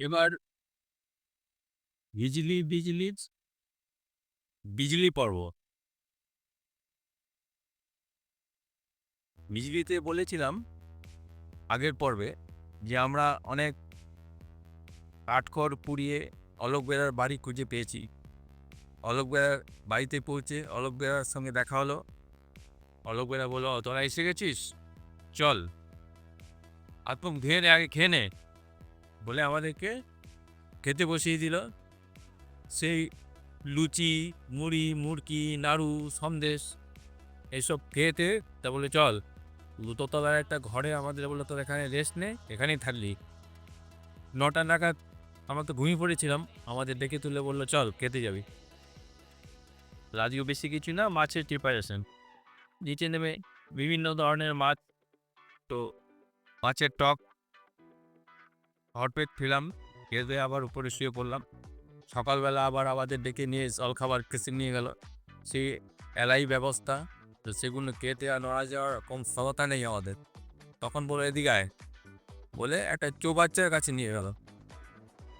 এবার বিজলি বিজলি বিজলি পর্ব। বিজলিতে বলেছিলাম আগের পর্বে যে আমরা অনেক কাঠখড় পুড়িয়ে অলোক বেরার বাড়ি খুঁজে পেয়েছি। অলোক বেরার বাড়িতে পৌঁছে অলোক বেরার সঙ্গে দেখা হলো। অলোক বেরা বলল, তোরা এসে গেছিস, চল হাত মুখ ধুয়ে নে, আগে খেয়ে নে বলে আমাদেরকে খেতে বসিয়ে দিল। সেই লুচি, মুড়ি, মুড়কি, নাড়ু, সন্দেশ এইসব খেয়েতে তা বলে চল দোতলার একটা ঘরে আমাদের বললো, তোর এখানে রেস্ট নে, এখানেই থাকলি। 9টা নাগাদ আমরা তো ঘুমিয়ে পড়েছিলাম, আমাদের ডেকে তুলে বললো চল খেতে যাবি। রাজিও বেশি কিছু না, মাছের প্রিপারেশন। নিচে নেমে বিভিন্ন ধরনের মাছ, তো মাছের টক হটপেট ফিলাম, খেয়ে আবার উপরে শুয়ে পড়লাম। সকালবেলা আবার আমাদের ডেকে নিয়ে জলখাবার কেসে নিয়ে গেল, সেই এলাই ব্যবস্থা, তো সেগুলো খেতে আর নড়া যাওয়ার কম ক্ষমতা নেই আমাদের। তখন বলে এদিকে আয় বলে একটা চৌবাচ্চার কাছে নিয়ে গেল।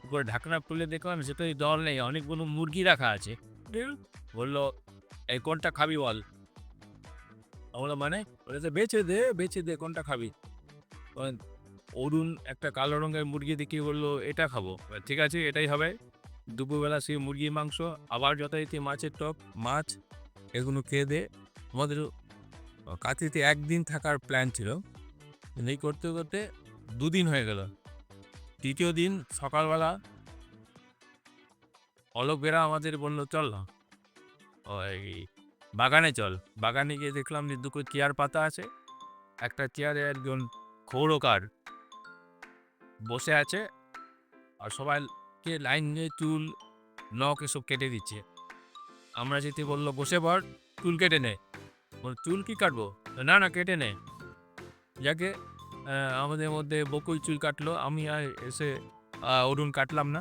উপরে ঢাকনা খুলে দেখলাম সেটাই জল নেই, অনেকগুলো মুরগি রাখা আছে। বললো, এই কোনটা খাবি বল। আমরা মানে বলেছে বেছে দে কোনটা খাবি। অরুণ একটা কালো রঙের মুরগি দেখিয়ে বললো এটা খাবো। ঠিক আছে, এটাই হবে। দুপুরবেলা সেই মুরগির মাংস, আবার যথারীতি মাছের টক, মাছ, এগুলো খেয়ে দে। আমাদের কাঁথিতে একদিন থাকার প্ল্যান ছিল, এই করতে করতে 2 দিন হয়ে গেল। তৃতীয় দিন সকালবেলা অলোক বেরা আমাদের বললো চল না ওই বাগানে চল। বাগানে গিয়ে দেখলাম যে 2টো চেয়ার পাতা আছে, একটা চেয়ারে একজন খৌরকার বসে আছে, আর সবাইকে লাইন দিয়ে চুল নখ এসব কেটে দিচ্ছে। আমরা যেতে বললো বসে পর, চুল কেটে নে। চুল কি কাটবো? না না কেটে নে। যাকে আমাদের মধ্যে বকুল চুল কাটলো, আমি আর এসে অরুণ কাটলাম না।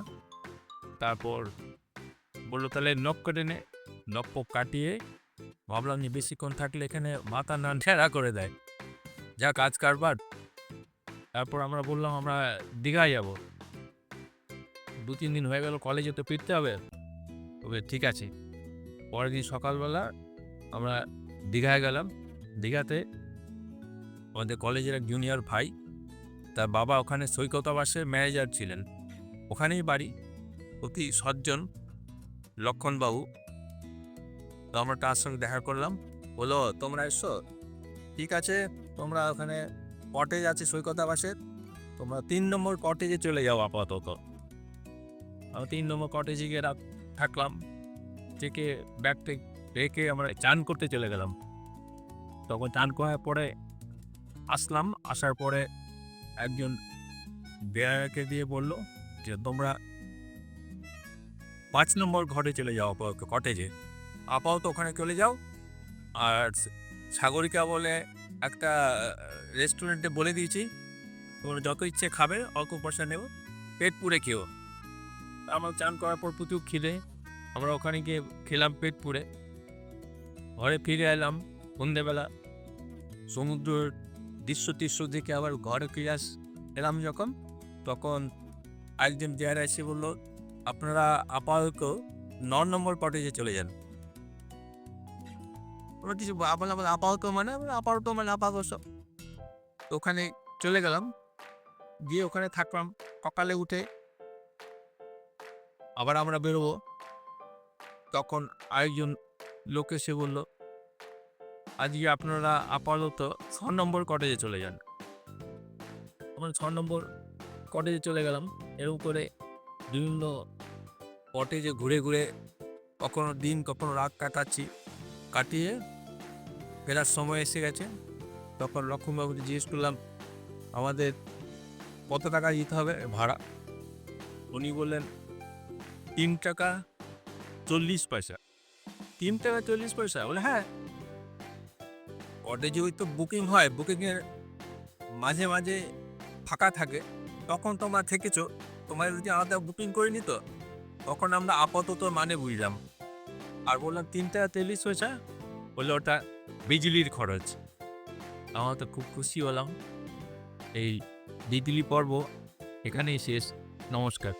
তারপর বললো তাহলে নখ কেটে নে। নখ কাটিয়ে ভাবলাম যে বেশিক্ষণ থাকলে এখানে মাথা না ঠেরা করে দেয়, যা কাজ কারবার। তারপর আমরা বললাম আমরা দীঘায় যাব। 2-3 দিন হয়ে গেল, কলেজে তো ফিরতে হবে। তবে ঠিক আছে, পরের দিন সকালবেলা আমরা দীঘায় গেলাম। দীঘাতে আমাদের কলেজের এক জুনিয়র ভাই, তার বাবা ওখানে সৈকত আবাসের ম্যানেজার ছিলেন, ওখানেই বাড়ি, অতি সজ্জন লক্ষণবাবু। তো আমরা তার সঙ্গে দেখা করলাম, বলো তোমরা এসো, ঠিক আছে তোমরা ওখানে কটেজ আছে সৈকত আবাসের, তোমরা 3 নম্বর কটেজে চলে যাও আপাতত। 3 নম্বর কটেজে গিয়ে থাকলাম, থেকে ব্যাগটা রেখে আমরা চান করতে চলে গেলাম। তখন চান করার পরে আসলাম, আসার পরে একজন বেয়ারাকে দিয়ে বলল যে তোমরা 5 নম্বর ঘরে চলে যাও কটেজে, আপাতত ওখানে চলে যাও। আর সাগরিকা বলে একটা রেস্টুরেন্টে বলে দিয়েছি, তোমরা যত ইচ্ছে খাবে, অল্প পয়সা নেব, পেট পুড়ে খেও। আমার চান করার পর প্রচুর খিদে, আমরা ওখানে গিয়ে খেলাম পেট পুড়ে। ঘরে ফিরে এলাম সন্ধ্যেবেলা, সমুদ্রের দৃশ্য দেখে আবার ঘরে ফিরে এলাম যখন, তখন একজন চেয়ারে এসে বললো আপনারা আপাতত 9 নম্বর কটেজে চলে যান। আমরা কিছু আপাতত তো ওখানে চলে গেলাম, গিয়ে ওখানে থাকলাম। সকালে উঠে আবার আমরা বেরোবো, তখন আরেকজন লোক এসে বললো আজকে আপনারা আপাতত 6 নম্বর কটেজে চলে যান। আমরা 6 নম্বর কটেজে চলে গেলাম। এরকম করে বিভিন্ন কটেজে ঘুরে ঘুরে কখনো দিন কখনো রাত কাটিয়ে ফেরার সময় এসে গেছে। তখন লক্ষ্মণবাবুকে জিজ্ঞেস করলাম আমাদের কত টাকা দিতে হবে ভাড়া। উনি বললেন 3 টাকা 40 পয়সা। 3 টাকা 40 পয়সা? বলে হ্যাঁ, কটেজে ওই তো বুকিং হয়, বুকিংয়ের মাঝে মাঝে ফাঁকা থাকে, তখন তোমরা থেকেছো, তোমার যদি আলাদা বুকিং করে নিত, তখন আমরা আপাতত মানে বুঝলাম। আর বললাম 3 টাকা 40 পয়সা, বললে ওটা বিজলির খরচ। আমরা তো খুব খুশি হলাম। এই বিজলি পর্ব এখানেই শেষ। নমস্কার।